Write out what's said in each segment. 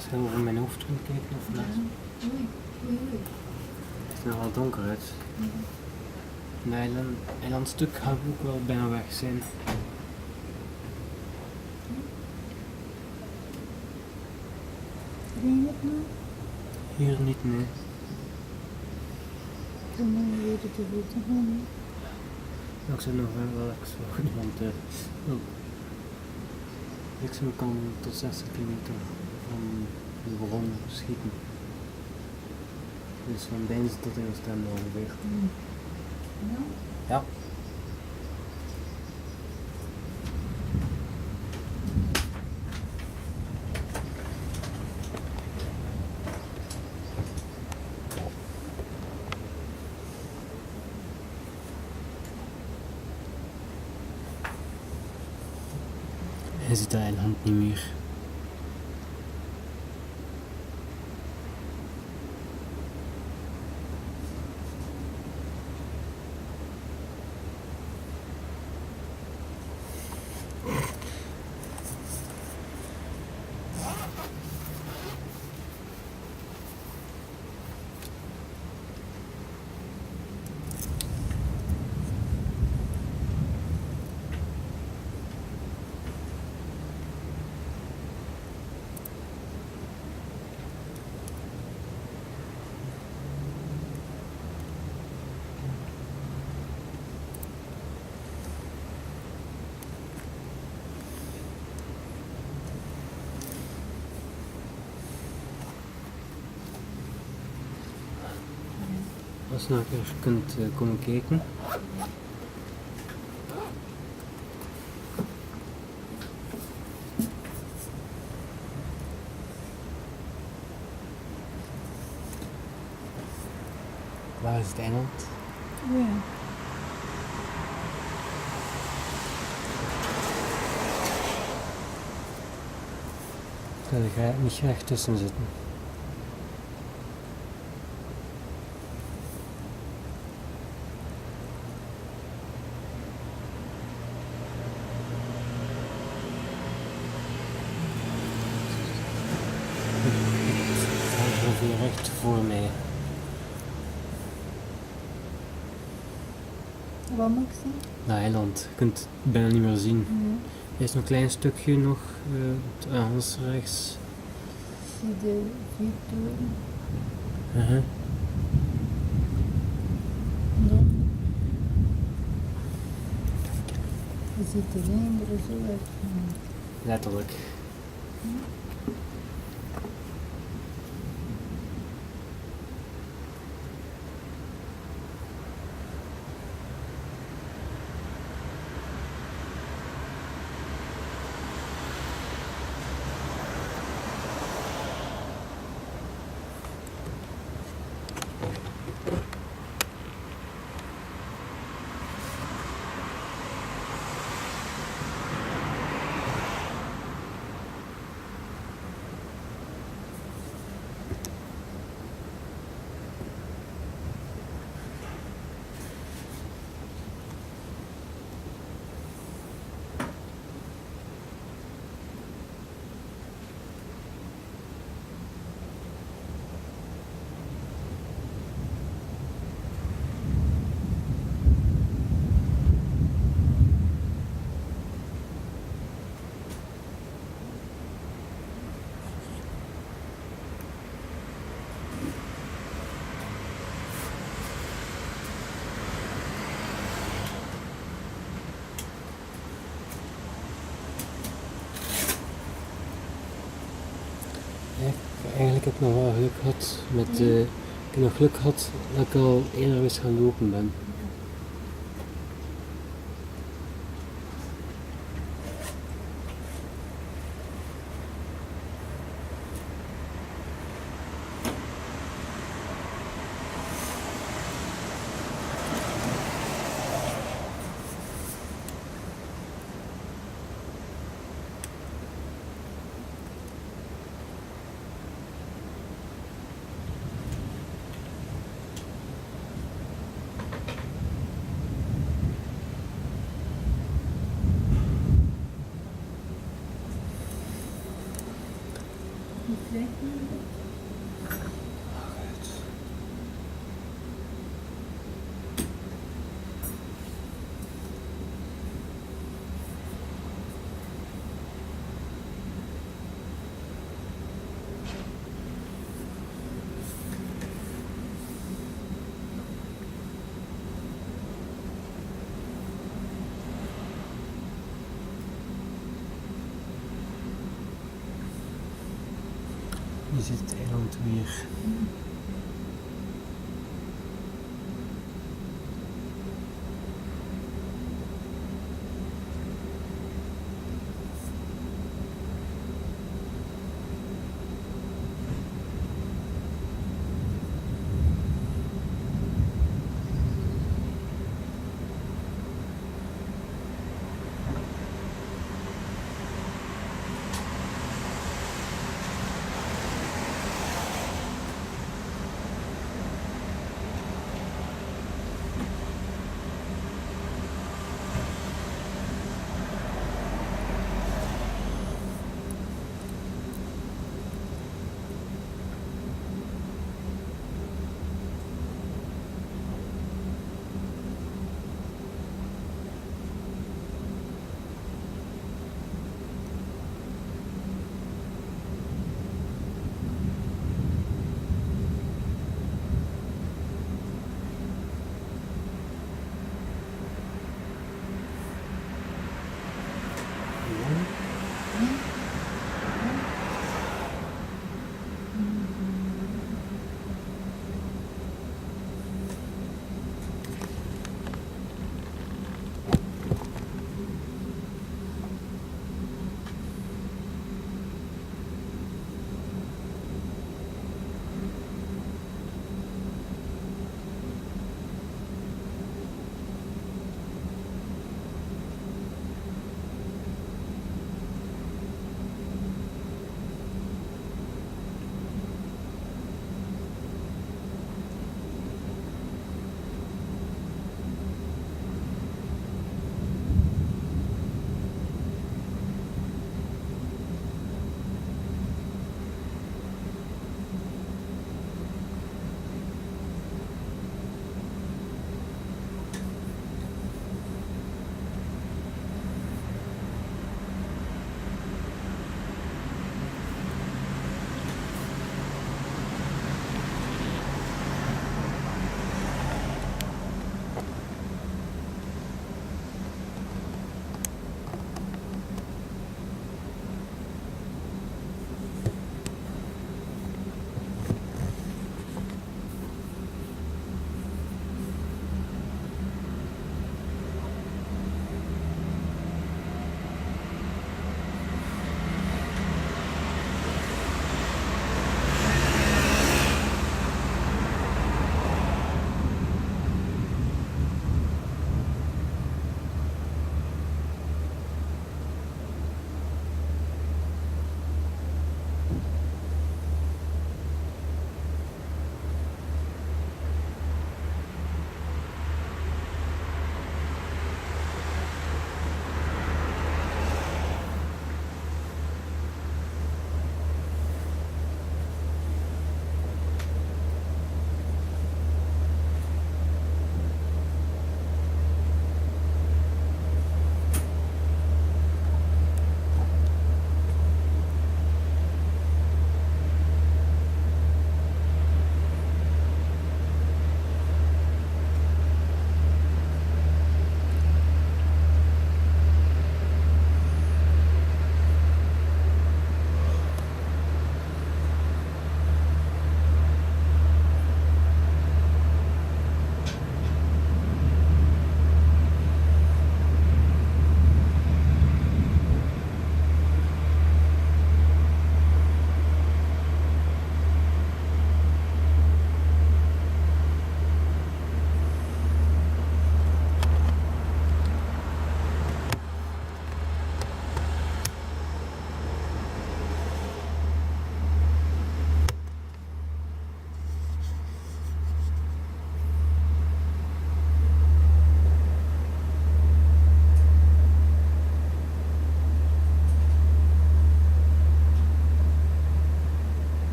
Als je over mijn hoofd kunt kijken of net. Oei, oei, oei. Het is nog wel donker uit. Ja. Een eilandstuk gaat ook wel bijna weg zijn. Regent het nou? Hier niet, nee. Toen moet je weer te voeten gaan. Ik zit nog wel even wachten, want ik kan tot 60 kilometer van de bron schieten. Dus van Deins tot in Oostende ongeveer. Ja? Ja. Hij ziet de eiland niet meer. Als je nog even kunt komen kijken. Waar is het eiland? Ja. Ik wil er niet graag tussen zitten. Het staat ongeveer recht voor mij. Wat moet ik zeggen? Dat eiland, je kunt het bijna niet meer zien. Ja. Er is nog een klein stukje nog, aan ons rechts. Zie de vuurtoren. Uh-huh. Dan. Je ziet de lijn er zo uit. Letterlijk. Eigenlijk heb ik nog wel geluk gehad met ik heb nog geluk gehad dat ik al eerder eens gaan lopen ben. Zeg. Hier zit het eiland weer.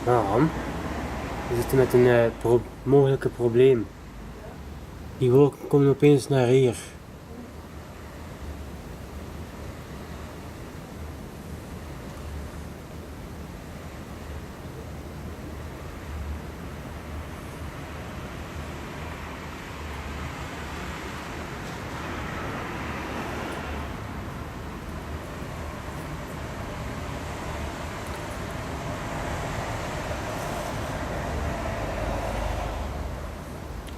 Waarom? We zitten met een mogelijke probleem. Die wolken komen opeens naar hier.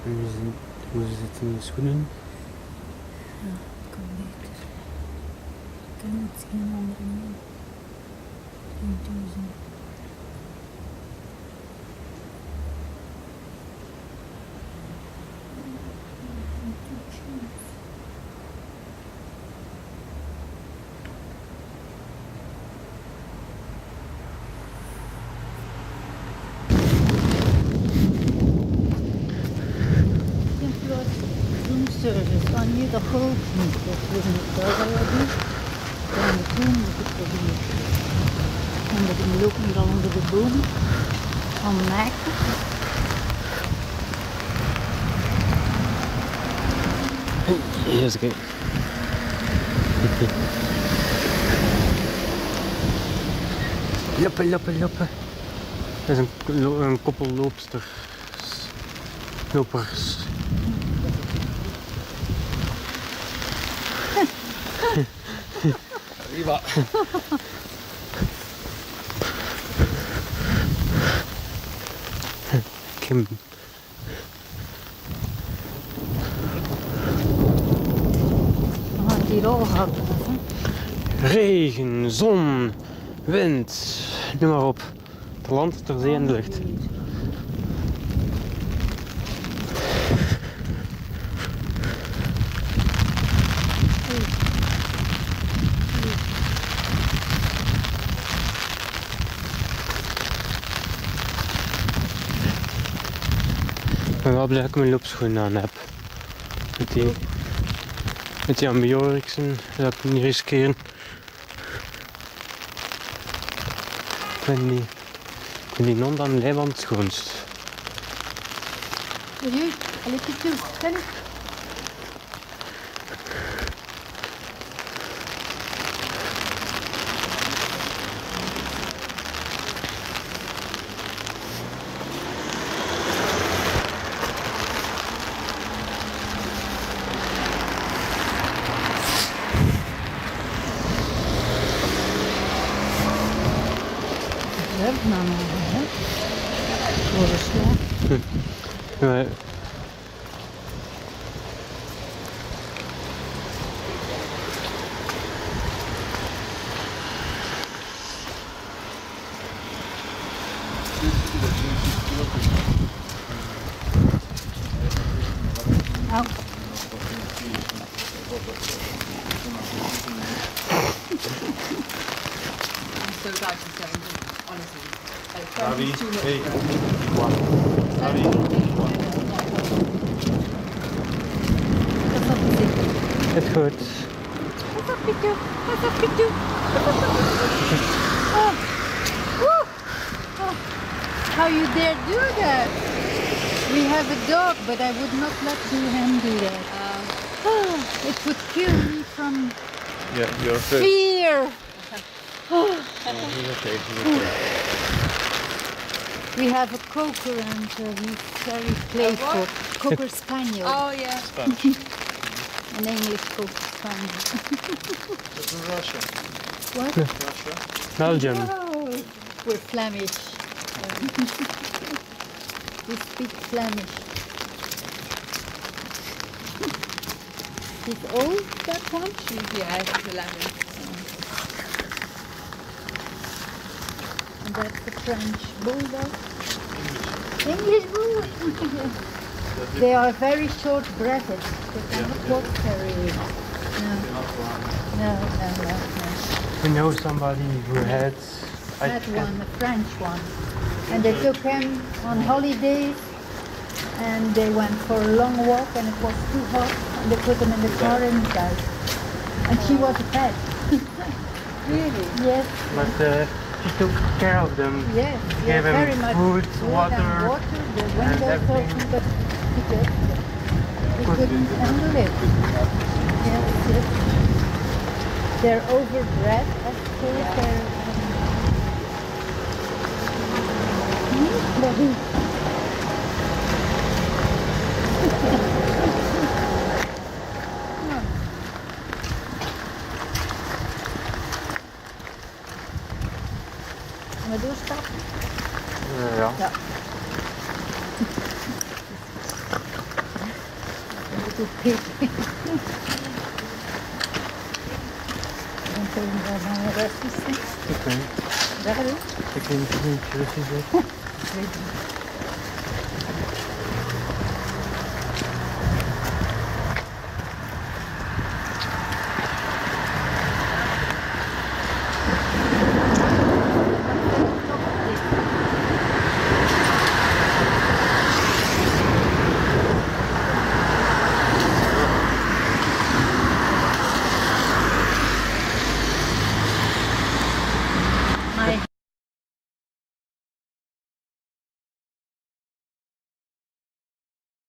En hoe zitten je schoenen? Ja, kan beter. Ik kan het geen andere meer. Geen duizend. Service van je dat ook niet. Dat we niet dat doen. Dan doen moet ik proberen. Onder de lopen hier al onder de boom. Van maken. Yes, oké. Lopen, lopen, lopen. Dat is een koppel lopers. Arriba. Kim. We gaan het hier al houden. Regen, zon, wind, noem maar op. Het land, ter zee en de lucht. Ik ben wel blij dat ik mijn loopschoenen aan heb. Met die Ambiorixen, dat ik niet riskeren. Ik ben die non aan de leiband het schoonst. Serieus? Allez, pitou. Salut. Leuk mama, hè? Voor de slaap. Maar Au. So glad she's going to, honestly. Like, Abby, hey. Abby. Wat is dit? het goed. What's up, Pitou? What's up, Pitou? Oh. Woo. Oh. How you dare do that? We have a dog, but I would not let him do that. Oh, it would kill me from Yeah, you're fit. fear. He's okay, he's okay. We have a cocker and he's very playful. Cocker spaniel. Oh, yeah. Spanish. An English cocker spaniel. That's in Russia. What? Russia? Belgium. Oh, we're Flemish. We speak Flemish. He's old, that one? Yeah, she's 11. And that's the French bulldog. English bulldog. They are very short breathed. They cannot walk very. No. No. We know somebody who had that one, the French one. And they took him on holidays and they went for a long walk and it was too hot and they put him in the car and he died. And she was a pet. Really? Yes. But she took care of them. Yes, Gave yes, him very much. food, And water, water, the and windows everything. open, but he couldn't handle it. Yes, yes. They're overbred, of course. They're, Gaan we doorstappen? Ja. Ja. Een beetje pik. Dan kunnen we naar een restaurant. Oké. Daar is Ik vind het niet precies. het.